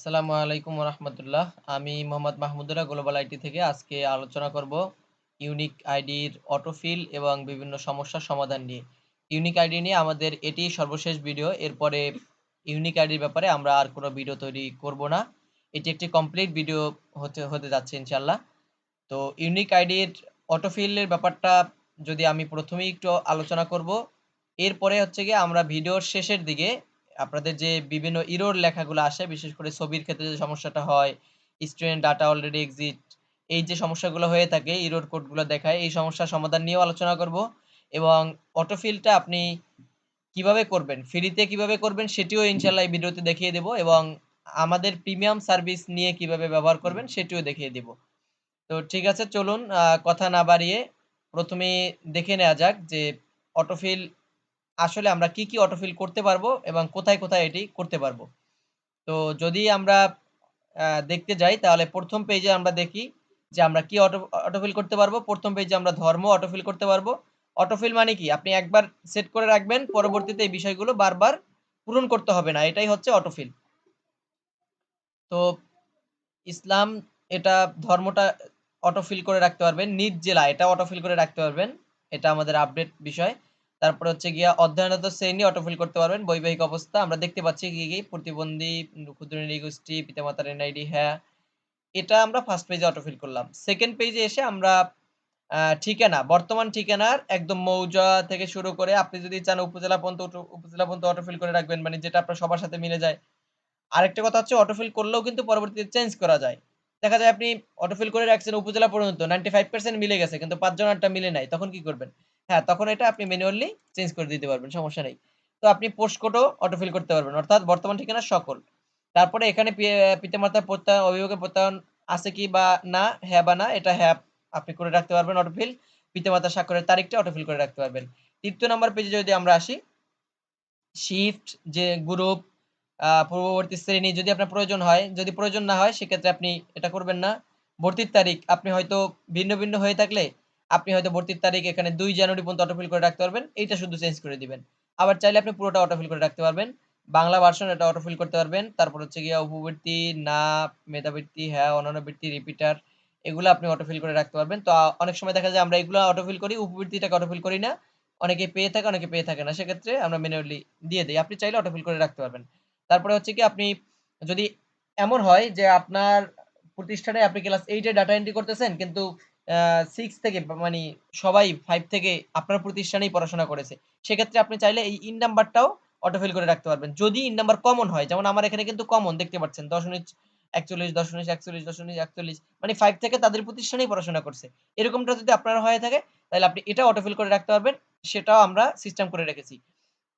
আসসালামু আলাইকুম রহমতুল্লাহ। আমি মোহাম্মদ মাহমুদুল্লাহ গ্লোবাল আইটি থেকে আজকে আলোচনা করব ইউনিক আইডির অটোফিল এবং বিভিন্ন সমস্যার সমাধান নিয়ে। ইউনিক আইডি নিয়ে আমাদের এটি সর্বশেষ ভিডিও। এরপরে ইউনিক আইডির ব্যাপারে আমরা আর কোনো ভিডিও তৈরি করব না। এটি একটি কমপ্লিট ভিডিও হতে যাচ্ছে ইনশাল্লাহ। তো ইউনিক আইডির অটোফিলের ব্যাপারটা যদি আমি প্রথমেই একটু আলোচনা করব, এরপরে হচ্ছে গিয়ে আমরা ভিডিওর শেষের দিকে আপনাদের যে বিভিন্ন ইরর লেখাগুলো আসে, বিশেষ করে ছবির ক্ষেত্রে যে সমস্যাটা হয়, স্টুডেন্ট ডাটা অলরেডি এক্সিট, এই যে সমস্যাগুলো হয়ে থাকে ইরর কোডগুলো দেখায়, এই সমস্যার সমাধান নিয়েও আলোচনা করব। এবং অটোফিলটা আপনি কিভাবে করবেন, ফ্রিতে কিভাবে করবেন সেটিও ইনশাল্লাহ এই ভিডিওতে দেখিয়ে দেব, এবং আমাদের প্রিমিয়াম সার্ভিস নিয়ে কিভাবে ব্যবহার করবেন সেটিও দেখিয়ে দেব। তো ঠিক আছে, চলুন কথা না বাড়িয়ে প্রথমে দেখে নেওয়া যাক যে অটোফিল আসলে আমরা কি কি অটোফিল করতে পারবো এবং কোথায় কোথায় এটি করতে পারবো। তো যদি আমরা দেখতে যাই, তাহলে প্রথম পেজে আমরা দেখি যে আমরা কি অটোফিল করতে পারবো। প্রথম পেজে আমরা ধর্ম অটোফিল করতে পারবো। অটোফিল মানে কি, আপনি একবার সেট করে রাখবেন, পরবর্তীতে এই বিষয়গুলো বারবার পূরণ করতে হবে না, এটাই হচ্ছে অটোফিল। তো ইসলাম, এটা ধর্মটা অটোফিল করে রাখতে পারবেন। নিজ জেলা, এটা অটোফিল করে রাখতে পারবেন, এটা আমাদের আপডেট বিষয়। তারপরে হচ্ছে গিয়া অধ্যয়নরত শ্রেণী অটোফিল করতে পারবেন। বৈবাহিক অবস্থা আমরা দেখতে পাচ্ছি কি কি, প্রতিবন্ধী, ক্ষুদ্র নৃগোষ্ঠী, পিতামাতার এনআইডি, হ্যাঁ, এটা আমরা ফার্স্ট পেজে অটোফিল করলাম। সেকেন্ড পেজে এসে আমরা ঠিকানা, বর্তমান ঠিকানার একদম মৌজা থেকে শুরু করে আপনি যদি চান উপজেলা পর্যন্ত উপজেলা পর্যন্ত অটোফিল করে রাখবেন, মানে যেটা আপনার সবার সাথে মিলে যায়। আরেকটা কথা হচ্ছে, অটোফিল করলেও কিন্তু পরবর্তীতে চেঞ্জ করা যায়। দেখা যায় আপনি অটোফিল করে রাখছেন উপজেলা পর্যন্ত, 95% মিলে গেছে কিন্তু ৫ জনেরটা মিলে নাই। তখন কি করবেন? হ্যাঁ, তখন এটা আপনি ম্যানুয়ালি চেঞ্জ করে দিতে পারবেন, সমস্যা নেই। তো আপনি পোস্ট কোডও অটোফিল করতে পারবেন, অর্থাৎ বর্তমান ঠিকানা সকল। তারপরে এখানে পিতামাতার প্রত্যয়ন, অভিভাবকের প্রত্যয়ন আছে কি বা না, হ্যাঁ বা না, এটা হ্যাঁ আপনি করে রাখতে পারবেন অটোফিল। পিতামাতার স্বাক্ষরের তারিখটা অটোফিল করে রাখতে পারবেন। ৩য় নাম্বার পেজে যদি আমরা আসি, শিফট যে গ্রুপ, পূর্ববর্তী শ্রেণী যদি আপনার প্রয়োজন হয়, যদি প্রয়োজন না হয় সেক্ষেত্রে আপনি এটা করবেন না। ভর্তির তারিখ আপনি হয়তো ভিন্ন ভিন্ন হয়ে থাকলে আপনি হয়তো ভর্তির তারিখ এখানে ২ জানুয়ারি পর্যন্ত অটোফিল করে রাখতে পারবেন। এইটা শুধু চেঞ্জ করে দিবেন। আবার চাইলে আপনি পুরোটা অটোফিল করে রাখতে পারবেন। বাংলা ভার্সন এটা অটোফিল করতে পারবেন। তারপর হচ্ছে গিয়া উপবৃত্তি, না, মেধাবৃত্তি, হ্যাঁ, অন্যান্য বৃত্তি, রিপিটার, এগুলো আপনি অটোফিল করে রাখতে পারবেন। তো অনেক সময় দেখা যায় আমরা এগুলা অটোফিল করি, উপবৃত্তিটাকে অটোফিল করি না। অনেকে পেয়ে থাকে, অনেকে পেয়ে থাকে না। সেক্ষেত্রে আমরা ম্যানুয়ালি দিয়ে দেই। আপনি চাইলে অটোফিল করে রাখতে পারবেন। তারপরে হচ্ছে কি, আপনি যদি এমন হয় যে আপনার প্রতিষ্ঠানে আপনি ক্লাস 8 এ ডাটা এন্ট্রি করতেছেন, কিন্তু 6 থেকে মানি সবাই ৫ থেকে আপনার প্রতিষ্ঠানেই পড়াশোনা করেছে। সেক্ষেত্রে আপনি চাইলে এই ইন নাম্বারটাও অটোফিল করে রাখতে পারবেন। যদি ইন নাম্বার কমন হয়, যেমন আমার এখানে কিন্তু কমন দেখতে পাচ্ছেন 10-41, 10-41, 10-41 মানে ৫ থেকে তাদের প্রতিষ্ঠানেই পড়াশোনা করছে। এরকমটা যদি আপনার হয়ে থাকে, তাহলে আপনি এটা অটোফিল করে রাখতে পারবেন। সেটাও আমরা সিস্টেম করে রেখেছি।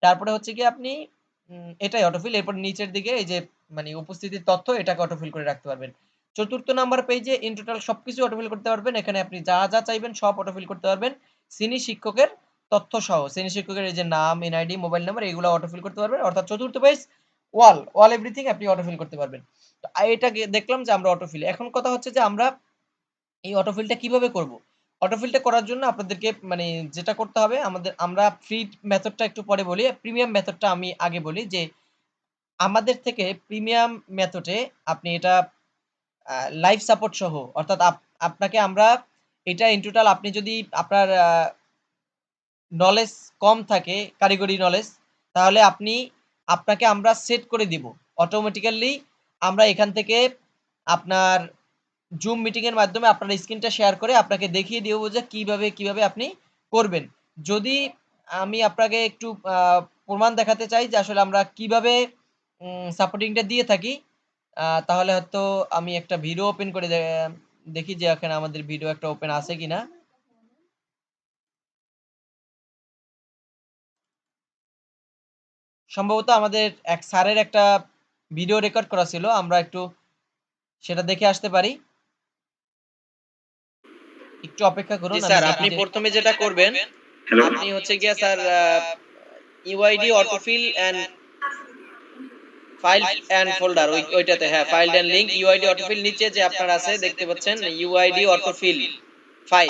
তারপরে হচ্ছে গিয়ে আপনি এটাই অটোফিল। এরপর নিচের দিকে এই যে মানে উপস্থিতির তথ্য, এটাকে অটোফিল করে রাখতে পারবেন। ৪র্থ নাম্বার পেজে ইন টোটাল সবকিছু অটোফিল করতে পারবেন। এখানে আপনি যা, যা চাইবেন সব অটোফিল করতে পারবেন। শ্রেণী শিক্ষকের তথ্য সহ, শ্রেণী শিক্ষকের এই যে নাম, এনআইডি, মোবাইল নাম্বার, এগুলো অটোফিল করতে পারবেন। অর্থাৎ ৪র্থ পেজ অল এভরিথিং আপনি অটোফিল করতে পারবেন। তো এটা দেখলাম যে আমরা অটোফিল। এখন কথা হচ্ছে যে আমরা এই অটোফিলটা কিভাবে করব? অটোফিলটা করার জন্য আপনাদেরকে মানে যেটা করতে হবে, আমরা ফ্রি মেথডটা একটু পরে বলি। প্রিমিয়াম মেথডটা আমি আগে বলি যে আমাদের থেকে প্রিমিয়াম মেথডে আপনি এটা আ লাইভ সাপোর্ট সহ, অর্থাৎ আপনাকে আমরা এটা ইন টোটাল, আপনি যদি আপনার নলেজ কম থাকে, কারিগরি নলেজ, তাহলে আপনাকে আমরা সেট করে দিব। অটোমেটিক্যালি আমরা এখান থেকে আপনার জুম মিটিং এর মাধ্যমে আপনার স্ক্রিনটা শেয়ার করে আপনাকে দেখিয়ে দিব যে কিভাবে আপনি করবেন। যদি আমি আপনাকে একটু প্রমাণ দেখাতে চাই যে আসলে আমরা কিভাবে সাপোর্টিংটা দিয়ে থাকি, তাহলে হয়তো আমি একটা ভিডিও ওপেন করে দেখি যে এখানে আমাদের ভিডিও একটা ওপেন আছে কিনা। সম্ভবত আমাদের এক স্যারের একটা ভিডিও রেকর্ড করা ছিল। আমরা একটু সেটা দেখে আসতে পারি। একটু অপেক্ষা জি করুন, আমি স্যার, দেখি আপনি যে প্রথমে যেটা করবেন, হ্যালো। আপনি হচ্ছে গিয়া sir UID autofill and file and folder, ওইটাতে, হ্যাঁ, file and link UID autofill নিচে যে আপনার আছে দেখতে পাচ্ছেন ইউআইডি অটোফিল ফাইল,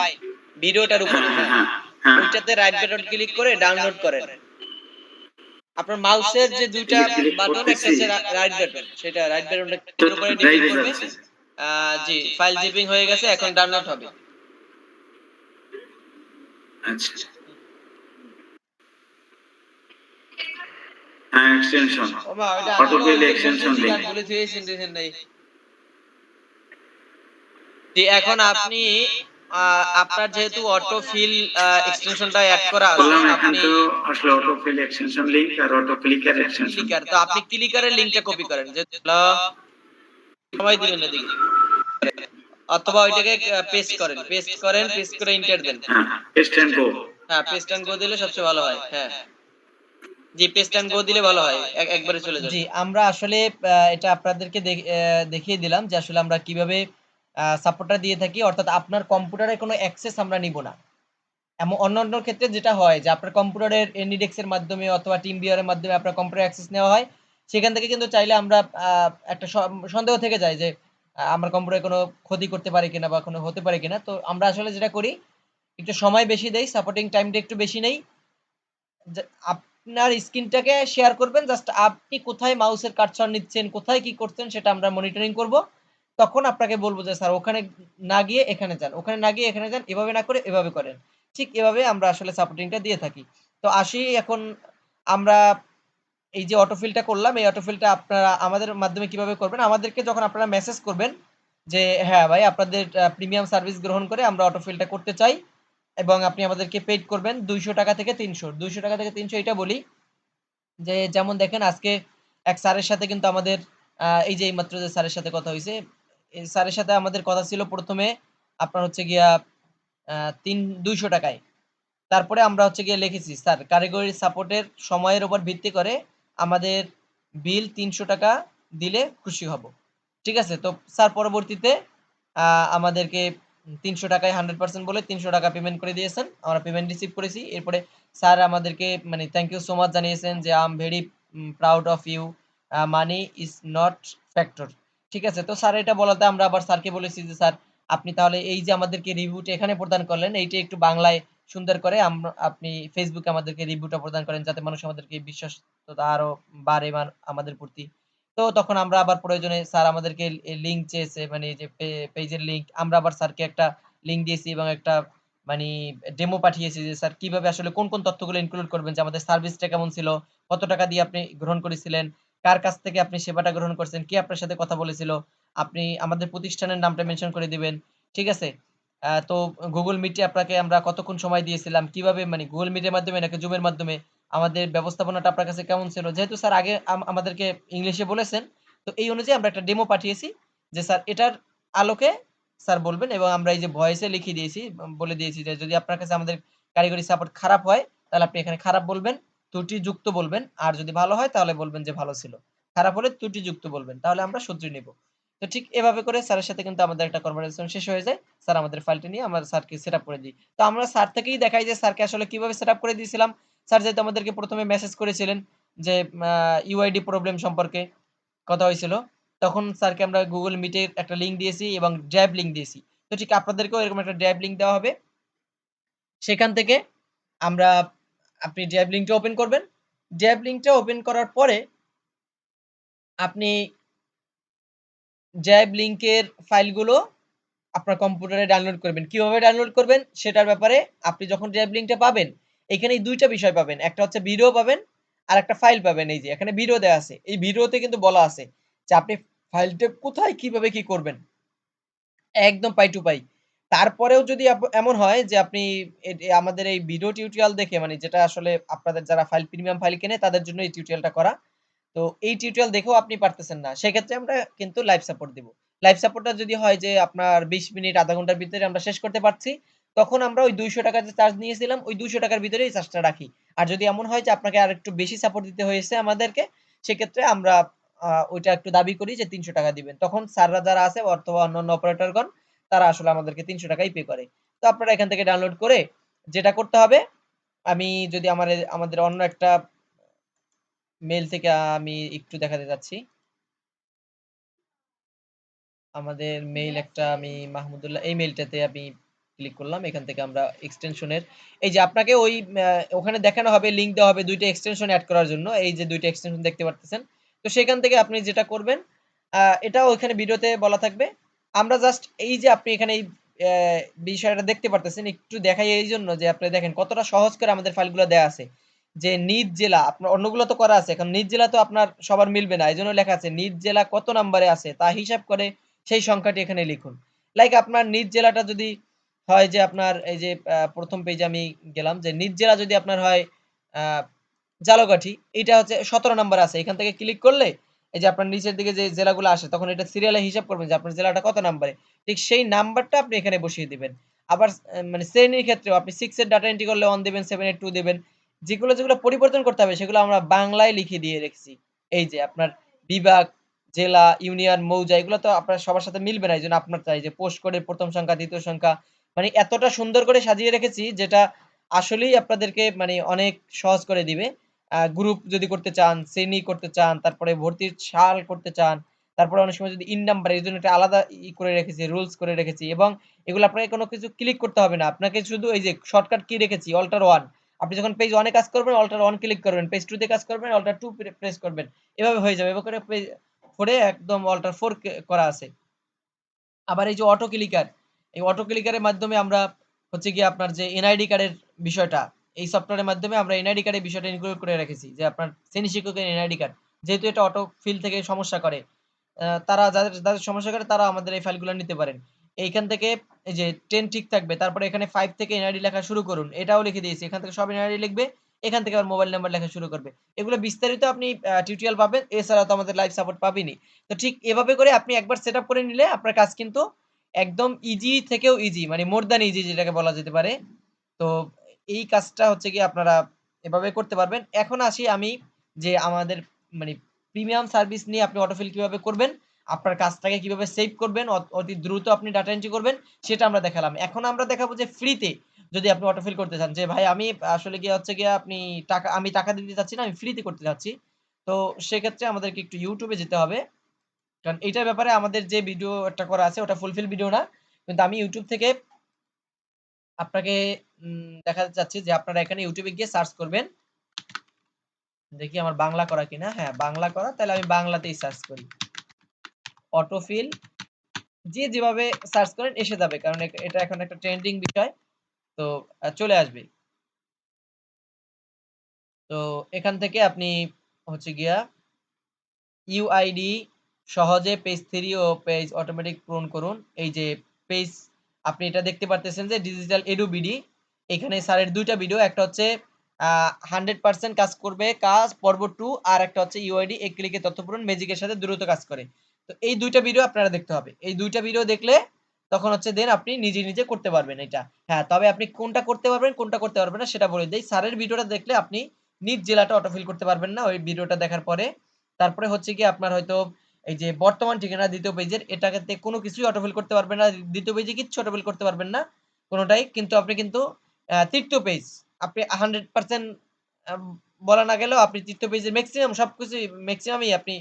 ভিডিওটার উপরে, হ্যাঁ, হ্যাঁ, হ্যাঁ, হ্যাঁ। ওইটাতে রাইট বাটন ক্লিক করে ডাউনলোড করেন। আপনার মাউসের যে দুইটা এই ক্লিক বাটন, একটা করতেছি, হচ্ছে রাইট বাটন, সেটা রাইট বাটনটা কেন্দ্র করে দিয়ে ক্লিক ড্রাইভে করবেন। যাচ্ছে। জি, ফাইল জিপিং হয়ে গেছে, এখন ডাউনলোড হবে। আচ্ছা, এক্সটেনশন, ওমা, ওইটা আসলে অটোফিল উল্লেখ এক্সটেনশন বলতেছি লিংক। আর বলে থুয়েছেন দেখেন নাই। জি, এখন আপনি আপনার যেহেতু অটো ফিল এক্সটেনশনটা অ্যাড করা আছে, বললাম এখান আপনি তো আসলে অটোফিল এক্সটেনশন লিংক আর অটো ক্লিকার এক্সটেনশন। ক্লিকার, তো আপনি ক্লিকারের লিংকটা কপি করেন, যে সময় দিবেন না দিকে, অথবা ওইটাকে পেস্ট করেন, পেস্ট করে এন্টার দেন। হ্যাঁ, পেস্ট এন্ড গো। হ্যাঁ, পেস্ট এন্ড গো দিলে সবচেয়ে ভালো হয়। হ্যাঁ, জি, পেস্ট এন্ড গো দিলে ভালো হয়, একবারে চলে যাবে। জি, আমরা আসলে এটা আপনাদেরকে দেখিয়ে দিলাম যে আসলে আমরা কিভাবে সাপোর্টটা দিয়ে থাকি। অর্থাৎ আপনার কম্পিউটারে কোনো অ্যাক্সেস আমরা নিব না। অন্যান্য ক্ষেত্রে যেটা হয় যে আপনার কম্পিউটারের Anydex এর মাধ্যমে অথবা TeamViewer এর মাধ্যমে আপনার কম্পিউটার অ্যাক্সেস নেওয়া হয়। সেখান থেকে কিন্তু চাইলে আমরা একটা সন্দেহ থেকে যায় যে আমার কম্পিউটারে কোনো ক্ষতি করতে পারে কিনা বা কোনো হতে পারে কিনা। তো আমরা আসলে যেটা করি, একটু সময় বেশি দেই, সাপোর্টিং টাইমটা একটু বেশি নেই। যে আপনার স্ক্রিনটাকে শেয়ার করবেন, জাস্ট আপনি কোথায় মাউসের কার্সর নিচ্ছেন, কোথায় কি করছেন সেটা আমরা মনিটরিং করব। তখন আপনাকে বলব যে স্যার ওখানে না গিয়ে এখানে যান, ওখানে না গিয়ে এখানে যান, এভাবে না করে এভাবে করেন। ঠিক এভাবে আমরা আসলে সাপোর্টিংটা দিয়ে থাকি। তো আসি এখন আমরা এই যে অটোফিলটা করলাম, এই অটোফিলটা আপনারা আমাদের মাধ্যমে কিভাবে করবেন? আমাদেরকে যখন আপনারা মেসেজ করবেন যে হ্যাঁ ভাই, আপনাদের প্রিমিয়াম সার্ভিস গ্রহণ করে আমরা অটোফিলটা করতে চাই এবং আপনি আমাদেরকে পেইড করবেন ৳200 থেকে ৳300, ৳200 থেকে ৳300 এটা বলি যে, যেমন দেখেন আজকে এক স্যারের সাথে কিন্তু আমাদের এই যে এইমাত্র যে স্যারের সাথে কথা হইছে, এই স্যারের সাথে আমাদের কথা ছিল ১ম এ আপনার হচ্ছে গিয়া আ ৳200 য়। তারপরে আমরা হচ্ছে গিয়ে লিখেছি, স্যার কারিগরি সাপোর্টের সময়ের উপর ভিত্তি করে আমাদের বিল ৳300 দিলে খুশি হব। ঠিক আছে? তো স্যার পরবর্তীতে আ আমাদেরকে ৳300 য় 100% বলে ৳300 পেমেন্ট করে দিয়েছেন। আমরা পেমেন্ট রিসিভ করেছি। এরপরে স্যার আমাদেরকে মানে থ্যাংক ইউ সো মাচ জানিয়েছেন যে, "I am very proud of you. Money is not factor." ঠিক আছে? তো স্যার এটা বলাতে আমরা আবার স্যারকে বলেছি যে, "স্যার আপনি তাহলে এই যে আমাদেরকে রিভিউটা এখানে প্রদান করলেন, এইটা একটু বাংলায় সুন্দর করে আপনি Facebook এ আমাদেরকে রিভিউটা প্রদান করেন যাতে মানুষ আমাদেরকে বিশ্বস্ততা আরো বাড়ে আমাদের প্রতি।" তো তখন আমরা আবার প্রয়োজনে স্যার আমাদেরকে লিঙ্ক চেয়েছে, মানে এই যে পেজের লিঙ্ক, আমরা আবার স্যারকে একটা লিঙ্ক দিয়েছি এবং একটা মানি ডেমো পাঠিয়েছি যে স্যার কিভাবে আসলে কোন তথ্যগুলো ইনক্লুড করবেন, যে আমাদের সার্ভিসটা কেমন ছিল, কত টাকা দিয়ে আপনি গ্রহণ করেছিলেন, কার কাছ থেকে আপনি সেবাটা গ্রহণ করছেন, কে আপনার সাথে কথা বলেছিল, আপনি আমাদের প্রতিষ্ঠানের নামটা মেনশন করে দিবেন। ঠিক আছে? তো Google Meet এ আপনাকে আমরা কতক্ষণ সময় দিয়েছিলাম, কিভাবে মানে Google Meet এর মাধ্যমে নাকি Zoom এর মাধ্যমে, আমাদের ব্যবস্থাপনাটা আপনার কাছে কেমন ছিল? যেহেতু স্যার আগে আমাদেরকে ইংলিশে বলেছেন, তো এই অনুযায়ী আমরা একটা ডেমো পাঠিয়েছি যে স্যার এটার আলোকে স্যার বলবেন, এবং আমরা এই যে ভয়েসে লিখিয়ে দিয়েছি, বলে দিয়েছি যে যদি আপনার কাছে আমাদের কারিগরি সাপোর্ট খারাপ হয়, তাহলে আপনি এখানে খারাপ বলবেন, ত্রুটিযুক্ত বলবেন। আর যদি ভালো হয় তাহলে বলবেন যে ভালো ছিল। খারাপ হলে ত্রুটিযুক্ত বলবেন। তাহলে আমরা শুধরে নিব। তো ঠিক এভাবে করে স্যারের সাথে কিন্তু আমাদের একটা কনভারসেশন শেষ হয়ে যায়। স্যার আমাদের ফাইলটা নিয়ে আমরা স্যারকে সেটআপ করে দিই। তো আমরা স্যার থেকেই দেখাই যে স্যারকে আসলে কিভাবে সেটআপ করে দিয়েছিলাম। স্যার যেহেতু আমাদেরকে ১ম এ মেসেজ করেছিলেন যে আ ইউআইডি প্রবলেম সম্পর্কে কথা হয়েছিল। তখন স্যারকে আমরা Google Meet এর একটা লিঙ্ক দিয়েছি এবং ড্রাইভ লিঙ্ক দিয়েছি। তো ঠিক আপনাদেরকেও এরকম একটা ড্রাইভ লিঙ্ক দেওয়া হবে। সেখান থেকে আমরা আপনি ড্রাইভ লিঙ্কটা ওপেন করবেন। ড্রাইভ লিঙ্কটা ওপেন করার পরে আপনি ড্রাইভ লিঙ্কের ফাইলগুলো আপনার কম্পিউটারে ডাউনলোড করবেন। কিভাবে ডাউনলোড করবেন সেটার ব্যাপারে আপনি যখন ড্রাইভ লিঙ্কটা পাবেন, এখানেই ২ টা বিষয় পাবেন। একটা হচ্ছে ভিডিও পাবেন, আরেকটা ফাইল পাবেন। এই যে এখানে ভিডিও দেয়া আছে। এই ভিডিওতে কিন্তু বলা আছে যে আপনি ফাইলটা কোথায় কিভাবে কি করবেন। একদম পাই টু পাই। তারপরেও যদি এমন হয় যে আপনি আমাদের এই ভিডিও টিউটোরিয়াল দেখে, মানে যেটা আসলে আপনাদের যারা প্রিমিয়াম ফাইল কেনে তাদের জন্য এই টিউটোরিয়ালটা করা। তো এই টিউটোরিয়াল দেখেও আপনি পারতেছেন না, সেক্ষেত্রে আমরা কিন্তু লাইভ সাপোর্ট দিব। লাইভ সাপোর্টটা যদি হয় যে আপনার ২০ মিনিট ০.৫ ঘন্টার ভিতরে আমরা শেষ করতে পারছি, তখন আমরা ওই ৳২০০ যে চার্জ নিয়েছিলাম, ওই ৳২০০ র ভিতরেই চার্জটা রাখি। আর যদি এমন হয় যে আপনাকে আরেকটু বেশি সাপোর্ট দিতে হয়েছে আমাদেরকে, সেক্ষেত্রে আমরা ওইটা একটু দাবি করি যে ৳৩০০ দিবেন। তখন স্যাররা যারা আছে অথবা অন্যান্য অপারেটরগণ, তারা আসলে আমাদেরকে ৳৩০০ ই পে করে। তো আপনারা এখান থেকে ডাউনলোড করে যেটা করতে হবে, আমি যদি আমাদের অন্য একটা মেইল থেকে আমি একটু দেখাতে চাচ্ছি। আমাদের মেইল একটা আমি মাহমুদুল্লাহ এই মেইলটাতে আমি ক্লিক করলাম। এখান থেকে আমরা এক্সটেনশনের এই যে আপনাকে ওই ওখানে দেখানো হবে, লিঙ্ক দেওয়া হবে ২ টা এক্সটেনশন এড করার জন্য। এই যে ২ টা এক্সটেনশন দেখতে পারতেছেন। তো সেখান থেকে আপনি যেটা করবেন এটাও ওইখানে ভিডিওতে বলা থাকবে। আমরা জাস্ট এই যে আপনি এখানে এই বিষয়টা দেখতে পারতেছেন, একটু দেখাই এইজন্য যে আপনি দেখেন কতটা সহজ করে আমাদের ফাইলগুলো দেয়া আছে। যে নিজ জেলা আপনার অন্যগুলো তো করা আছে। এখন নিজ জেলা তো আপনার সবার মিলবে না। এজন্য লেখা আছে নিজ জেলা কত নাম্বারে আছে তা হিসাব করে সেই সংখ্যাটি এখানে লিখুন। লাইক আপনার নিজ জেলাটা যদি হয় যে আপনার এই যে ১ম পেজে আমি গেলাম যে নিজ জেলা যদি আপনার হয় আ ঝালকাঠি, এইটা হচ্ছে ১৭ নাম্বারে আছে। এখান থেকে ক্লিক করলে এই যে আপনার নিচের দিকে যে জেলাগুলো আসে তখন এটা সিরিয়ালে হিসাব করবেন যে আপনার জেলাটা কত নাম্বারে। ঠিক সেই নাম্বারটা আপনি এখানে বসিয়ে দিবেন। আবার মানে শ্রেণীর ক্ষেত্রেও আপনি 6 এর ডাটা এন্ট্রি করলে 1 দিবেন, 7 এর 2 দিবেন। যেগুলো পরিবর্তন করতে হবে সেগুলো আমরা বাংলায় লিখে দিয়ে রেখেছি। এই যে আপনার বিভাগ, জেলা, ইউনিয়ন, মৌজা এগুলো তো আপনার সবার সাথে মিলবে না। এইজন্য আপনার চাই যে পোস্ট কোডের ১ম সংখ্যা, ২য় সংখ্যা মানে এতটা সুন্দর করে সাজিয়ে রেখেছি যেটা আসলেই আপনাদেরকে মানে অনেক সহজ করে দিবে। গ্রুপ যদি করতে চান, শ্রেণী করতে চান, তারপরে ভর্তির সাল করতে চান, তারপরে অনেক সময় যদি ইন নাম্বার এর জন্য একটা আলাদা করে রেখেছি, রুলস করে রেখেছি এবং এগুলো আপনাকে কোনো কিছু ক্লিক করতে হবে না। আপনাকে শুধু এই যে শর্টকাট কি রেখেছি Alt 1 আপনি যখন পেজ 1 এ কাজ করবেন Alt 1 ক্লিক করবেন, পেজ 2 তে কাজ করবেন Alt 2 প্রেস করবেন। এভাবে হয়ে যাবে। এভাবে করে পেজ 4 এ একদম Alt 4 করা আছে। আবার এই যে অটো ক্লিকার, এই অটো ক্লিকারের মাধ্যমে আমরা হচ্ছে গিয়ে আপনার যে এনআইডি কার্ডের বিষয়টা, এই সফটওয়্যারের মাধ্যমে আমরা এনআইডি কার্ডের বিষয়টা ইনক্লুড করে রেখেছি। যে আপনার শ্রেণী শিক্ষকের এনআইডি কার্ড। যেহেতু এটা অটো ফিল থেকে সমস্যা করে। তারা যাদের সমস্যা করে তারা আমাদের এই ফাইলগুলো নিতে পারেন। এইখান থেকে এই যে 10 ঠিক থাকবে। তারপরে এখানে 5 থেকে এনআইডি লেখা শুরু করুন। এটাও লিখে দিয়েছি। এখান থেকে সব এনআইডি লিখবে। এখান থেকে আবার মোবাইল নাম্বার লেখা শুরু করবে। এগুলো বিস্তারিত আপনি টিউটোরিয়াল পাবেন। এছাড়া তো আমাদের লাইভ সাপোর্ট পাবেনই। তো ঠিক এভাবে করে আপনি একবার সেটআপ করে নিলে আপনার কাজ কিন্তু একদম ইজি থেকেও ইজি মানে মোর দ্যান ইজি যেটাকে বলা যেতে পারে। তো এই কাজটা হচ্ছে গিয়ে আপনারা এভাবে করতে পারবেন। এখন আসি আমি যে আমাদের মানে প্রিমিয়াম সার্ভিস নিয়ে আপনি অটোফিল কিভাবে করবেন, আপনার কাজটাকে কিভাবে সেভ করবেন, অতি দ্রুত আপনি ডাটা এন্ট্রি করবেন সেটা আমরা দেখালাম। এখন আমরা দেখাবো যে ফ্রিতে যদি আপনি অটোফিল করতে চান যে ভাই আমি আসলে গিয়ে হচ্ছে গিয়ে আমি টাকা দিতে চাচ্ছি না, আমি ফ্রিতে করতে চাচ্ছি। তো সেক্ষেত্রে আমাদেরকে একটু YouTube এ যেতে হবে। কারণ এইটার ব্যাপারে আমাদের যে ভিডিওটা করা আছে ওটা ফুলফিল ভিডিও না। কিন্তু আমি YouTube থেকে আপনাকে দেখাতে চাচ্ছি যে আপনারা এখানে YouTube এ গিয়ে সার্চ করবেন। দেখি আমার বাংলা করা কিনা। হ্যাঁ, বাংলা করা। তাহলে আমি বাংলাতেই সার্চ করি। অটোফিল যে যেভাবে সার্চ করেন এসে যাবে। কারণ এটা এখন একটা ট্রেন্ডিং বিষয়। তো চলে আসবে। তো এখান থেকে আপনি হচ্ছে গিয়া ইউআইডি সহজে পেজ 3 ও পেজ অটোমেটিক পূরণ করুন। এই যে পেজ আপনি এটা দেখতে পারতেছেন যে ডিজিটাল এডু বিডি এখানে স্যারের ২ টা ভিডিও একটা হচ্ছে আ 100% কাজ করবে কাজ পর্ব 2 আর একটা হচ্ছে ইউআইডি এক ক্লিকে তথ্য পূরণ ম্যাজিকের সাথে দ্রুত কাজ করে। তো এই ২ টা ভিডিও আপনারা দেখতে হবে। এই ২ টা ভিডিও দেখলে তখন হচ্ছে দেন আপনি নিজে করতে পারবেন এটা। হ্যাঁ, তবে আপনি কোনটা করতে পারবেন, কোনটা করতে পারবেন না সেটা বলে দেই। স্যারের ভিডিওটা দেখলে আপনি নিজ জেলাটা অটোফিল করতে পারবেন না ওই ভিডিওটা দেখার পরে। তারপরে হচ্ছে গিয়ে আপনার হয়তো এই যে বর্তমান ঠিকানা ২য় পেজের এটাতে কোনো কিছুই অটোফিল করতে পারবেন না। ২য় পেজে কিচ্ছু অটোফিল করতে পারবেন না। কোনটাই। কিন্তু আপনি কিন্তু ৩য় পেজ আপনি 100% আম বলা না গেলেও আপনি ৩য় পেজের মেক্সিমাম সবকিছুই মেক্সিমামই আপনি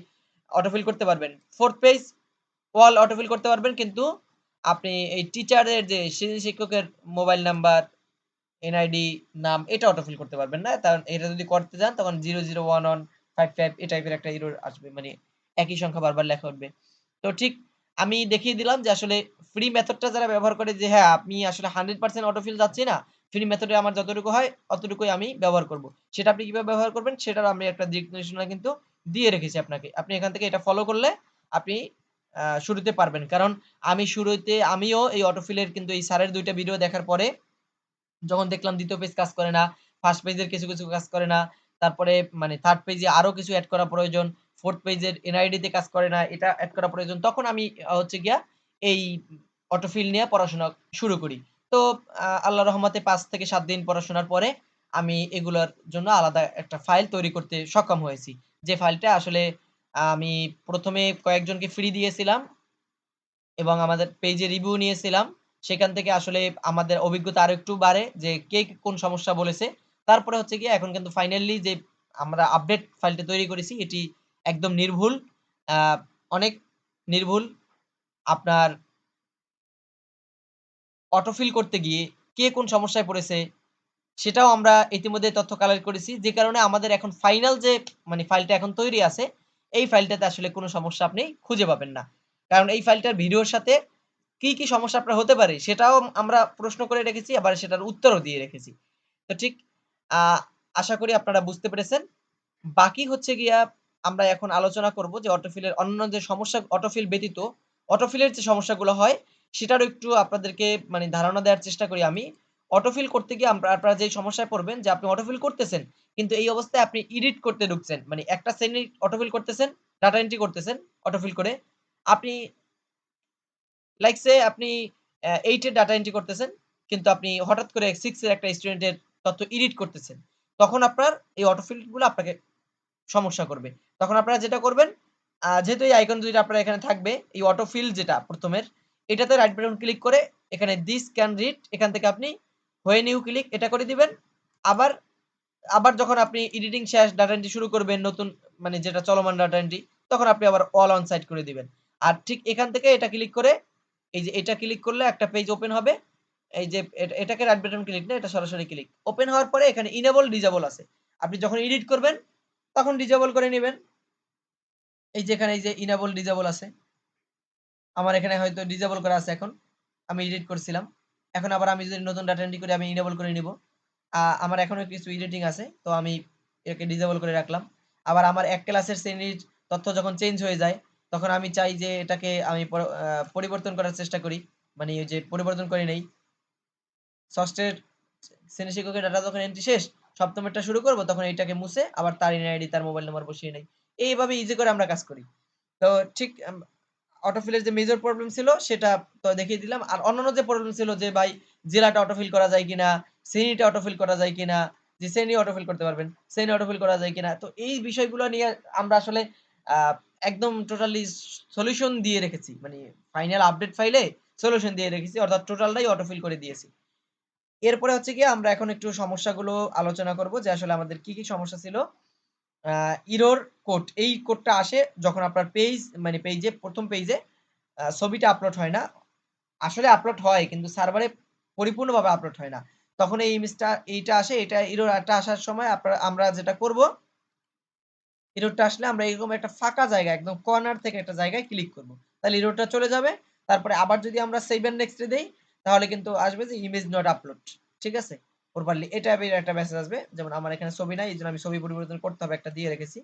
অটোফিল করতে পারবেন। 4th পেজ অল অটোফিল করতে পারবেন কিন্তু আপনি এই টিচারের যে শিক্ষকের মোবাইল নাম্বার, এনআইডি, নাম এটা অটোফিল করতে পারবেন না। কারণ এটা যদি করতে যান তখন 001155 এই টাইপের একটা এরর আসবে। মানে একই সংখ্যা বারবার লেখা উঠবে। তো ঠিক আমি দেখিয়ে দিলাম যে আসলে ফ্রি মেথডটা যারা ব্যবহার করে যে হ্যাঁ, আমি আসলে 100% অটোফিল যাচ্ছি না। ফ্রি মেথডে আমার যতটুকু হয় অতটুকুই আমি ব্যবহার করব। সেটা আপনি কিভাবে ব্যবহার করবেন সেটার আমি একটা দিক নির্দেশনা কিন্তু দিয়ে রেখেছি আপনাকে। আপনি এখান থেকে এটা ফলো করলে আপনি শুরুতে পারবেন। কারণ আমি শুরুতে আমিও এই অটোফিলের কিন্তু এই স্যারের ২ টা ভিডিও দেখার পরে যখন দেখলাম ২য় পেজ কাজ করে না, 1st পেজের কিছু কাজ করে না। তারপরে মানে 3rd পেজে আরো কিছু এড করা প্রয়োজন। 4th পেজের এনআইডি তে কাজ করে না, এটা এড করা প্রয়োজন। তখন আমি হচ্ছে গিয়া এই অটোফিল নিয়ে পড়াশোনা শুরু করি। তো আল্লাহর রহমতে ৫ থেকে ৭ দিন পড়াশোনার পরে আমি এগুলার জন্য আলাদা একটা ফাইল তৈরি করতে সক্ষম হয়েছি। যে ফাইলটা আসলে আমি ১ম এ কয়েকজনকে ফ্রি দিয়েছিলাম। এবং আমাদের পেজে রিভিউ নিয়েছিলাম। সেখান থেকে আসলে আমাদের অভিজ্ঞতা আরো একটু বাড়ে যে কে কোন সমস্যা বলেছে। তারপরে হচ্ছে গিয়ে এখন কিন্তু ফাইনালি যে আমরা আপডেট ফাইলটা তৈরি করেছি এটি একদম নির্ভুল। আ অনেক নির্ভুল। আপনার অটোফিল করতে গিয়ে কে কোন সমস্যায় পড়েছে সেটাও আমরা ইতিমধ্যে তথ্য কালেক্ট করেছি। যে কারণে আমাদের এখন ফাইনাল যে মানে ফাইলটা এখন তৈরি আছে, এই ফাইলটাতে আসলে কোনো সমস্যা আপনি খুঁজে পাবেন না। কারণ এই ফাইলটার ভিডিওর সাথে কি সমস্যা আপনার হতে পারে সেটাও আমরা প্রশ্ন করে রেখেছি, আবার সেটার উত্তরও দিয়ে রেখেছি। তো ঠিক আ আশা করি আপনারা বুঝতে পেরেছেন। বাকি হচ্ছে গিয়া আমরা এখন আলোচনা করব যে অটোফিলের অন্যান্য যে সমস্যা, অটোফিল ব্যতীত অটোফিলের যে সমস্যাগুলো হয় সেটারও একটু আপনাদেরকে মানে ধারণা দেওয়ার চেষ্টা করি আমি। অটোফিল করতে গিয়ে আপনারা যেই সমস্যায় পড়বেন যে আপনি অটোফিল করতেছেন, কিন্তু এই অবস্থায় আপনি এডিট করতে ঢুকছেন। মানে একটা শ্রেণীর অটোফিল করতেছেন, ডাটা এন্ট্রি করতেছেন অটোফিল করে। আপনি লাইক সে আপনি 8 এর ডাটা এন্ট্রি করতেছেন। কিন্তু আপনি হঠাৎ করে 6 এর একটা স্টুডেন্টের তথ্য এডিট করতেছেন। তখন আপনার এই অটোফিল গুলো আপনাকে সমস্যা করবে। তখন আপনারা যেটা করবেন, যেহেতু এই আইকন ২ টা আপনার এখানে থাকবে, এই অটোফিল যেটা ১ম এর, এটাতে রাইট বাটন ক্লিক করে এখানে দিস ক্যান রিড এখান থেকে আপনি হোয়েন ইউ ক্লিক এটা করে দিবেন। আবার আবার যখন আপনি এডিটিং শেষ ডাটা এন্ট্রি শুরু করবেন নতুন মানে যেটা চলমান ডাটা এন্ট্রি, তখন আপনি আবার অল অন সাইড করে দিবেন। আর ঠিক এখান থেকে এটা ক্লিক করে এই যে এটা ক্লিক করলে একটা পেজ ওপেন হবে। এই যে এটাকে রাইট বাটন ক্লিক না, এটা সরাসরি ক্লিক। ওপেন হওয়ার পরে এখানে ইনেবল ডিসেবল আছে। আপনি যখন এডিট করবেন তখন ডিসেবল করে নিবেন। এই যে এখানে এই যে ইনেবল ডিসেবল আছে। আমার এখানে হয়তো ডিসেবল করা আছে এখন। আমি এডিট করছিলাম। এখন আবার আমি যদি নতুন ডাটা এন্ট্রি করি আমি ইনেবল করে নিব। আমার এখনো কিছু এডিটিং আছে। তো আমি একে ডিসেবল করে রাখলাম। আবার আমার এক ক্লাসের শ্রেণীর তথ্য যখন চেঞ্জ হয়ে যায়, তখন আমি চাই যে এটাকে আমি পরিবর্তন করার চেষ্টা করি। মানে ওই যে পরিবর্তন করে নেই। ষষ্ঠের শ্রেণী শিক্ষকের ডাটা যখন এন্ট্রি শেষ, সপ্তমেরটা শুরু করব তখন এইটাকে মুছে আবার তার ইমেইল আইডি তার মোবাইল নাম্বার বসিয়ে নেই। এইভাবে ইজি করে আমরা কাজ করি। তো ঠিক অটোফিলের যে মেজর প্রবলেম ছিল সেটা তো দেখিয়ে দিলাম। আর অন্যান্য যে প্রবলেম ছিল যে ভাই জেলাটা অটোফিল করা যায় কিনা, শ্রেণীটা অটোফিল করা যায় কিনা, যে শ্রেণী অটোফিল করতে পারবেন, শ্রেণী অটোফিল করা যায় কিনা। তো এই বিষয়গুলো নিয়ে আমরা আসলে আ একদম টোটালি সলিউশন দিয়ে রেখেছি। মানে ফাইনাল আপডেট ফাইলে সলিউশন দিয়ে রেখেছি। অর্থাৎ টোটালটাই অটোফিল করে দিয়েছি। এরপরে হচ্ছে গিয়ে আমরা এখন একটু সমস্যাগুলো আলোচনা করব যে আসলে আমাদের কি সমস্যা ছিল। আ ইরর কোড এই কোডটা আসে যখন আপনার পেজ মানে পেজে ১ম পেজে ছবিটা আপলোড হয় না। আসলে আপলোড হয় কিন্তু সার্ভারে পরিপূর্ণভাবে আপলোড হয় না। তখন এই ইমেজটা এইটা আসে, এটা এররটা আসার সময় আমরা যেটা করব, এররটা আসলে আমরা এরকম একটা ফাঁকা জায়গা একদম কর্নার থেকে একটা জায়গায় ক্লিক করব। তাহলে এররটা চলে যাবে। তারপরে আবার যদি আমরা সেভ এন্ড নেক্সট এ দেই তাহলে কিন্তু আসবে যে ইমেজ নট আপলোড। ঠিক আছে? প্রপারলি এটা একটা মেসেজ আসবে। যেমন আমার এখানে ছবি নাই। এজন্য আমি ছবি পরিবর্তন করতে হবে একটা দিয়ে রেখেছি।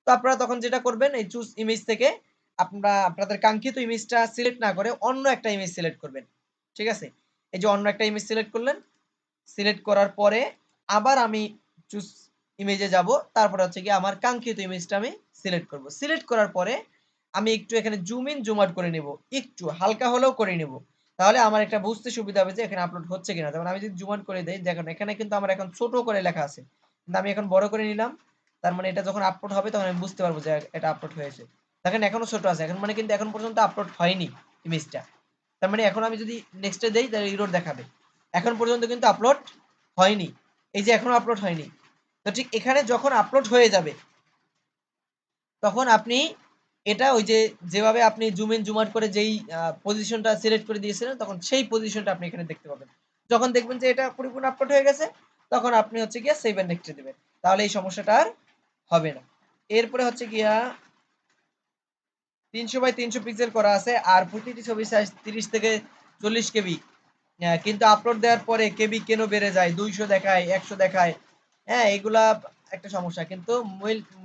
তো আপনারা তখন যেটা করবেন এই চুজ ইমেজ থেকে আপনারা আপনাদের কাঙ্ক্ষিত ইমেজটা সিলেক্ট না করে অন্য একটা ইমেজ সিলেক্ট করবেন। ঠিক আছে? এই যে অন্য একটা ইমেজ সিলেক্ট করলেন। সিলেক্ট করার পরে আবার আমি চুজ ইমেজে যাব। তারপরে হচ্ছে গিয়ে আমার কাঙ্ক্ষিত ইমেজটা আমি সিলেক্ট করব। সিলেক্ট করার পরে আমি একটু এখানে জুম ইন, জুম আউট করে নেব। একটু হালকা হলেও করে নেব। তাহলে আমার একটা বুঝতে সুবিধা হবে যে এখানে আপলোড হচ্ছে কিনা। যেমন আমি যদি জুম আউট করে দেই, দেখেন এখানে কিন্তু আমার এখন ছোট করে লেখা আছে। কিন্তু আমি এখন বড় করে নিলাম। তার মানে এটা যখন আপলোড হবে তখন আমি বুঝতে পারবো যে এটা আপলোড হয়েছে। দেখেন এখনো ছোট আছে। এখন মানে কিন্তু এখন পর্যন্ত আপলোড হয়নি ইমেজটা। তার মানে এখন আমি যদি নেক্সট এ দেই তাহলে এরর দেখাবে। এখন পর্যন্ত কিন্তু আপলোড হয়নি। এই যে এখনো আপলোড হয়নি। তো ঠিক এখানে যখন আপলোড হয়ে যাবে তখন আপনি এটা ওই যে যেভাবে আপনি জুম ইন জুম আউট করে যেই পজিশনটা সিলেক্ট করে দিয়েছিলেন তখন সেই পজিশনটা আপনি এখানে দেখতে পাবেন। যখন দেখবেন যে এটা পরিপূর্ণ আপলোড হয়ে গেছে তখন আপনি হচ্ছে গিয়ে সেভ এন্ড নেক্সট এ দিবেন। তাহলে এই সমস্যাটা আর হবে না। এরপরে হচ্ছে গিয়া ৩০০ বাই ৩০০ পিক্সেল করা আছে আর প্রতিটি ছবির সাইজ ৩০ থেকে ৪০ কেবি। কিন্তু আপলোড দেওয়ার পরে কেবি কেন বেড়ে যায়? ২০০ দেখায়, ১০০ দেখায়। হ্যাঁ? এগুলা একটা সমস্যা। কিন্তু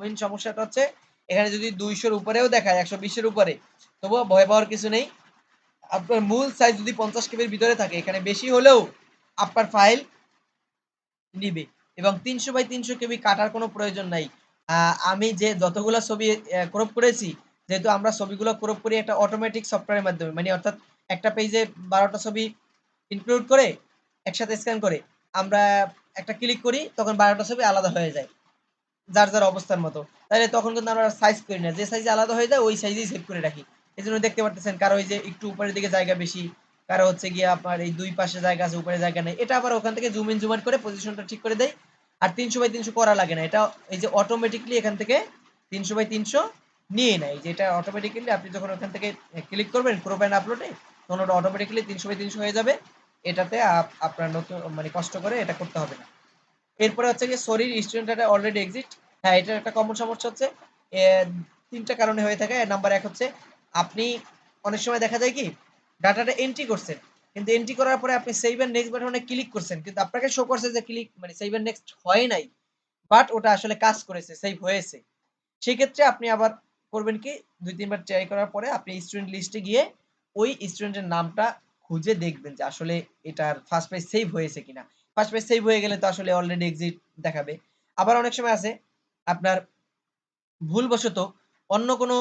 মেইন সমস্যাটা হচ্ছে এখানে যদি ২০০ র উপরেও দেখায়, ১২০ এর উপরে, তবুও ভয় পাওয়ার কিছু নেই। আপনার মূল সাইজ যদি ৫০ কেবির ভিতরে থাকে, এখানে বেশি হলেও আপনার ফাইল নিবে এবং ৩০০ বাই ৩০০ কেবি কাটার কোনো প্রয়োজন নাই। আ আমি যে যতগুলা ছবি ক্রপ করেছি, যেহেতু আমরা ছবিগুলো ক্রপ করি একটা অটোমেটিক সফটওয়্যারের মাধ্যমে। মানে অর্থাৎ একটা পেজে ১২ টা ছবি ইনক্লুড করে একসাথে স্ক্যান করে আমরা একটা ক্লিক করি তখন ১২ টা ছবি আলাদা হয়ে যায়। যার অবস্থার মতো। তাইলে তখন কিন্তু আমরা সাইজ করি না। যে সাইজে আলাদা হয়ে যায় ওই সাইজেই সেভ করে রাখি। এজন্য দেখতে পারতেছেন কারো ওই যে একটু উপরের দিকে জায়গা বেশি, কারো হচ্ছে গিয়ে আপনার এই ২ পাশে জায়গা আছে, উপরে জায়গা নেই। এটা আবার ওখান থেকে জুম ইন জুম আউট করে পজিশনটা ঠিক করে দেই। আর ৩০০ বাই ৩০০ করা লাগে না। এটা এই যে অটোমেটিক্যালি এখান থেকে ৩০০ বাই ৩০০ নিয়ে নেয়। যে এটা অটোমেটিক্যালি আপনি যখন ওখান থেকে ক্লিক করবেন ক্রপ এন্ড আপলোড এ তখন ওটা অটোমেটিক্যালি ৩০০ বাই ৩০০ হয়ে যাবে। এটাতে আপনার নতুন মানে কষ্ট করে এটা করতে হবে না। এরপরে হচ্ছে গিয়ে sorry student data already exit. হ্যাঁ, এটার একটা কমন সমস্যা হচ্ছে এ ৩ টা কারণে হয়ে থাকে। নাম্বার ১ হচ্ছে আপনি অনেক সময় দেখা যায় কি ডাটাটা এন্ট্রি করছেন। কিন্তু এন্ট্রি করার পরে আপনি সেভ এন্ড নেক্সট বাটনে ক্লিক করছেন। কিন্তু আপনাকে শো করছে যে ক্লিক মানে সেভ এন্ড নেক্সট হয় নাই। বাট ওটা আসলে কাজ করেছে, সেভ হয়েছে। সেক্ষেত্রে আপনি আবার করবেন কি ২-৩ বার ট্রাই করার পরে আপনি স্টুডেন্ট লিস্টে গিয়ে ওই স্টুডেন্টের নামটা খুঁজে দেখবেন যে আসলে এটার ফার্স্ট পেজ সেভ হয়েছে কিনা। ফার্স্ট পেজ সেভ হয়ে গেলে তো আসলে অলরেডি এক্সিট দেখাবে। আবার অনেক সময় আছে আপনার ভুলবশত অন্য কোনো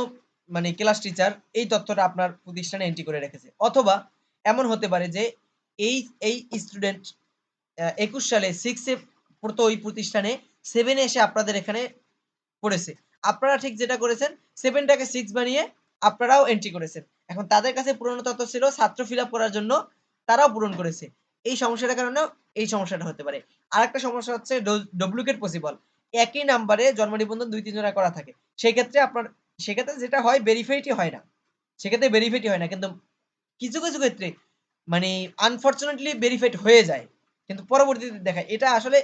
মানে ক্লাস টিচার এই তথ্যটা আপনার প্রতিষ্ঠানে এন্ট্রি করে রেখেছে। অথবা এমন হতে পারে যে এই এই স্টুডেন্ট ২১ সালে 6 এ পড়তো ওই প্রতিষ্ঠানে, 7 এ এসে আপনাদের এখানে পড়েছে। আপনারা ঠিক যেটা করেছেন 7 টাকে 6 বানিয়ে আপনারাও এন্ট্রি করেছেন। এখন তাদের কাছে পুরনো তথ্য ছিল ছাত্র ফিল আপ করার জন্য তারাও পূরণ করেছে। এই সমস্যাটার কারণেও এই সমস্যাটা হতে পারে। আরেকটা সমস্যা হচ্ছে ডুপ্লিকেট পসিবল। একই নাম্বারে জন্ম নিবন্ধন ২-৩ জনের করা থাকে। সেক্ষেত্রে যেটা হয় ভেরিফাইডই হয় না। সেক্ষেত্রে ভেরিফাইডই হয় না। কিন্তু কিছু ক্ষেত্রে মানে আনফরচুনেটলি ভেরিফাইড হয়ে যায়। কিন্তু পরবর্তীতে দেখায়। এটা আসলে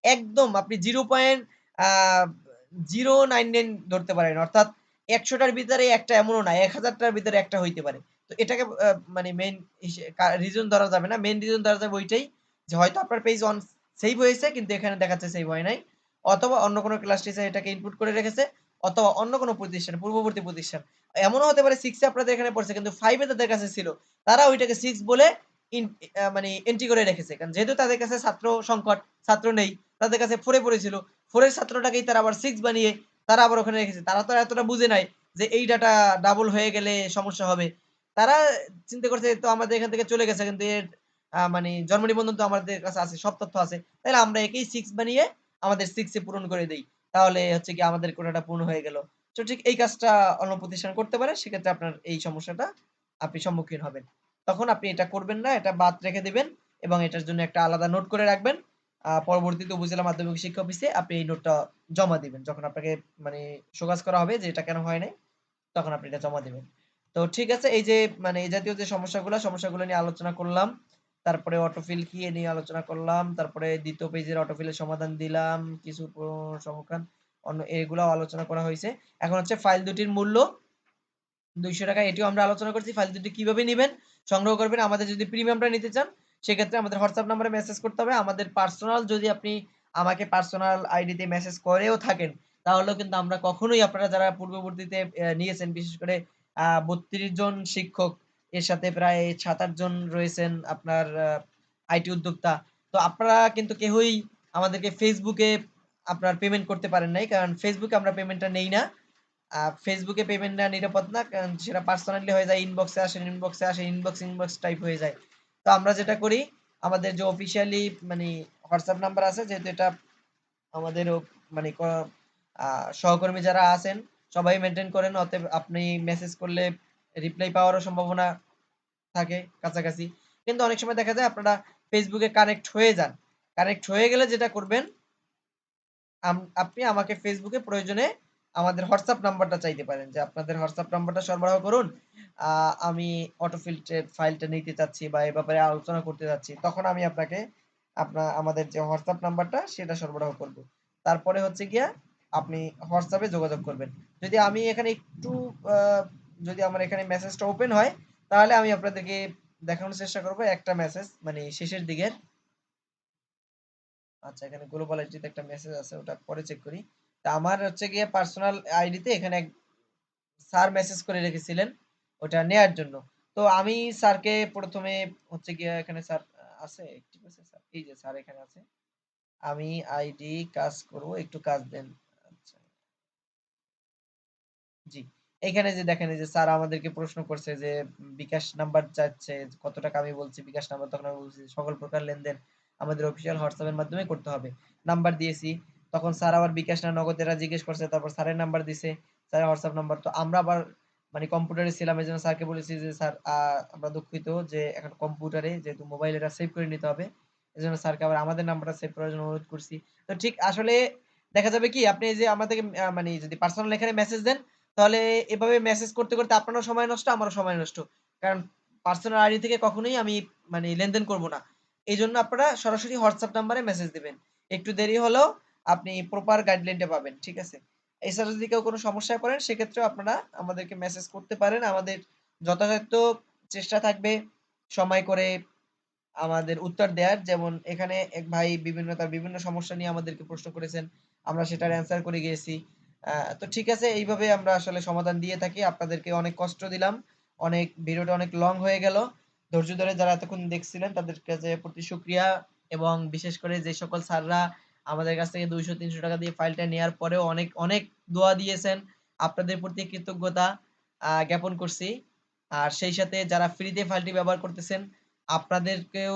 একদম আপনি 0.099 ধরতে পারেন। অর্থাৎ ১০০ টার ভিতরে একটা এমনও না। ১০০০ টার ভিতরে একটা হইতে পারে। তো এটাকে মানে মেইন রিজন ধরা যাবে না। মেইন রিজন ধরা যাবে ওইটাই যে হয়তো আপনার পেজ অন সেভ হয়েছে কিন্তু এখানে দেখাচ্ছে সেভ হয় নাই। অথবা অন্য কোনো ক্লাস টিচার এটাকে ইনপুট করে রেখেছে অথবা অন্য কোনো প্রতিষ্ঠান, পূর্ববর্তী প্রতিষ্ঠান। এমনও হতে পারে 6 এ আপনাদের এখানে পড়ছে কিন্তু 5 এ তাদের কাছে ছিল। তারা ওইটাকে 6 বলে ইন মানে এন্ট্রি করে রেখেছে। কারণ যেহেতু তাদের কাছে ছাত্র সংকট, ছাত্র নেই। তাদের কাছে 4 এ পড়েছিল। 4 এর ছাত্রটাকেই তারা আবার 6 বানিয়ে তারা আবার ওখানে রেখেছে। তারা তো আর এতটা বুঝে নাই যে এই ডাটা ডাবল হয়ে গেলে সমস্যা হবে। তারা চিন্তা করছে তো আমাদের এখান থেকে চলে গেছে কিন্তু এর মানে জন্ম নিবন্ধন তো আমাদের কাছে আছে, সব তথ্য আছে। তাইলে আমরা একেই 6 বানিয়ে আমাদের 6 এ পূরণ করে দেই। তাহলে হচ্ছে গিয়ে আমাদের কোটাটা পূর্ণ হয়ে গেল। তো ঠিক এই কাজটা অন্য প্রতিষ্ঠান করতে পারে। সেক্ষেত্রে আপনার এই সমস্যাটা আপনি সম্মুখীন হবেন। তখন আপনি এটা করবেন না। এটা বাদ রেখে দিবেন এবং এটার জন্য একটা আলাদা নোট করে রাখবেন। পরবর্তীতে উপজেলা মাধ্যমিক শিক্ষা অফিসে আপনি এই নোটটা জমা দিবেন। যখন আপনাকে মানে শোকজ করা হবে যে এটা কেন হয় নাই, তখন আপনি এটা জমা দিবেন। তো ঠিক আছে এই যে মানে এই জাতীয় যে সমস্যাগুলো নিয়ে আলোচনা করলাম। তারপরে অটোফিল কি এ নিয়ে আলোচনা করলাম। তারপরে ২য় পেজের অটোফিলের সমাধান দিলাম। কিছু সমকান অন্য এগুলাও আলোচনা করা হইছে। এখন হচ্ছে ফাইল দুটির মূল্য ৳২০০ এটিও আমরা আলোচনা করছি। ফাইল দুটি কিভাবে নিবেন, সংগ্রহ করবেন। আমাদের যদি প্রিমিয়ামটা নিতে চান, সেক্ষেত্রে আমাদের WhatsApp নাম্বারে মেসেজ করতে হবে। আমাদের পার্সোনাল যদি আপনি আমাকে পার্সোনাল আইডিতে মেসেজ করেও থাকেন, তাহলেও কিন্তু আমরা কখনোই আপনারা যারা পূর্ববর্তীতে নিয়েছেন, বিশেষ করে ৩২ জন শিক্ষক, এর সাথে প্রায় ৭-৮ জন রয়েছেন আপনার আইটি উদ্যোক্তা। তো আপনারা কিন্তু কেউই আমাদেরকে Facebook এ আপনার পেমেন্ট করতে পারেন নাই। কারণ Facebook এ আমরা পেমেন্টটা নেই না। Facebook এ পেমেন্ট নেওয়া নিরাপদ না। কারণ সেটা পার্সোনালি হয়ে যায়, ইনবক্স টাইপ হয়ে যায়। তো আমরা যেটা করি, আমাদের যে অফিসিয়ালি মানে WhatsApp নাম্বার আছে, যেহেতু এটা আমাদের মানে আ সহকর্মী যারা আছেন সবাই মেইনটেইন করেন। অতএব আপনি মেসেজ করলে রিপ্লাই পাওয়ারও সম্ভাবনা থাকে কাছাকাছি। কিন্তু অনেক সময় দেখা যায় আপনারা Facebook এ কানেক্ট হয়ে যান। কানেক্ট হয়ে গেলে যেটা করবেন আপনি আমাকে Facebook এ প্রয়োজনে আমাদের WhatsApp নাম্বারটা চাইতে পারেন যে, আপনাদের WhatsApp নাম্বারটা সরবরাহ করুন। আ আমি অটোফিল্টের ফাইলটা নিতে চাচ্ছি বা এ ব্যাপারে আলোচনা করতে চাচ্ছি। তখন আমি আপনাকে আমাদের যে WhatsApp নাম্বারটা সেটা সরবরাহ করব। তারপরে হচ্ছে গিয়া আপনি WhatsApp এ যোগাযোগ করবেন। যদি আমি এখানে একটু আ যদি আমার এখানে মেসেজটা ওপেন হয়, তাহলে আমি আপনাদেরকে দেখানোর চেষ্টা করব একটা মেসেজ মানে শেষের দিকের। আচ্ছা, এখানে গ্লোবাল আইডিতে একটা মেসেজ আছে ওটা পরে চেক করি। তা আমার হচ্ছে গিয়ে পার্সোনাল আইডিতে এখানে এক স্যার মেসেজ করে রেখেছিলেন ওটা নেয়ার জন্য। তো আমি স্যারকে ১ম এ হচ্ছে গিয়ে এখানে স্যার আছে? একটিভ আছে স্যার? এই যে স্যার এখানে আছে। আমি আইডি কাজ করব, একটু কাজ দেন। আচ্ছা, জি। এইখানে যে দেখেন এই যে স্যার আমাদেরকে প্রশ্ন করছে যে বিকাশ নাম্বার চাচ্ছে। কত টাকা আমি বলছি বিকাশ নাম্বার, তখন আমি বলছি সকল প্রকার লেনদেন আমাদের অফিসিয়াল WhatsApp এর মাধ্যমে করতে হবে। নাম্বার দিয়েছি। তখন স্যার আবার বিকাশ না নগদ এরা জিজ্ঞেস করছে। তারপর স্যারের নাম্বার দিছে। স্যারের WhatsApp নাম্বার। তো আমরা আবার মানে কম্পিউটারে ছিলাম। এজন্য স্যারকে বলেছি যে স্যার আমরা দুঃখিত যে এখন কম্পিউটারে যেহেতু মোবাইলে এটা সেভ করে নিতে হবে। এজন্য স্যারকে আবার আমাদের নাম্বারটা সেভ করার জন্য অনুরোধ করছি। তো ঠিক আসলে দেখা যাবে কি আপনি এই যে আমাদেরকে মানে যদি পার্সোনাল এখানে মেসেজ দেন তাহলে এভাবে মেসেজ করতে আপনারও সময় নষ্ট, আমারও সময় নষ্ট। কারণ পার্সোনাল আইডি থেকে কখনোই আমি মানে লেনদেন করব না। এইজন্য আপনারা সরাসরি হোয়াটসঅ্যাপ নাম্বারে মেসেজ দিবেন। একটু দেরি হলেও আপনি প্রপার গাইডলাইনটা পাবেন। ঠিক আছে? এছাড়া যদি কেউ কোনো সমস্যায় পড়েন সেক্ষেত্রেও আপনারা আমাদেরকে মেসেজ করতে পারেন। আমাদের যথাসাধ্য চেষ্টা থাকবে সময় করে আমাদের উত্তর দেয়ার। যেমন এখানে এক ভাই তার বিভিন্ন সমস্যা নিয়ে আমাদেরকে প্রশ্ন করেছেন। আমরা সেটার অ্যান্সার করে গিয়েছি। তো ঠিক আছে, এইভাবে আমরা আসলে সমাধান দিয়ে থাকি। আপনাদেরকে অনেক কষ্ট দিলাম। ভিডিওটা অনেক লং হয়ে গেল। ধৈর্য ধরে যারা এতক্ষণ দেখছিলেন তাদের কাছে প্রতি শুকরিয়া, এবং বিশেষ করে যে সকল স্যাররা আমাদের কাছ থেকে ৳200-300 দিয়ে ফাইলটা নেয়ার পরেও অনেক, অনেক দোয়া দিয়েছেন। আপনাদের প্রতি কৃতজ্ঞতা জ্ঞাপন করছি। আর সেই সাথে যারা ফ্রিতে ফাইলটি ব্যবহার করতেছেন আপনাদেরকেও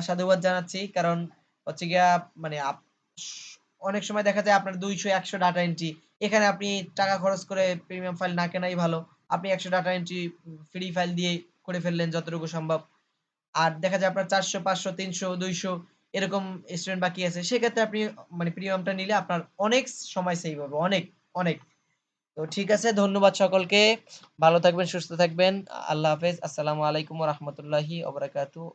সাধুবাদ জানাচ্ছি। কারণ হচ্ছে গিয়া মানে স অনেক সময় দেখা যায় আপনার ২০০-১০০ ডাটা এন্ট্রি। এখানে আপনি টাকা খরচ করে প্রিমিয়াম ফাইল না কেনাই ভালো। আপনি ১০০ ডাটা এন্ট্রি ফ্রি ফাইল দিয়ে করে ফেললেন যতটুকু সম্ভব। আর দেখা যায় আপনার ৪০০, ৫০০, ৩০০, ২০০ এরকম স্টুডেন্ট বাকি আছে। সেক্ষেত্রে আপনি মানে প্রিমিয়ামটা নিলে আপনার অনেক সময় সেভ হবে। অনেক, অনেক। তো ঠিক আছে, ধন্যবাদ সকলকে। ভালো থাকবেন, সুস্থ থাকবেন। আল্লাহ হাফেজ। আসসালামু আলাইকুম ওয়া রাহমাতুল্লাহি ওয়া বারাকাতুহু।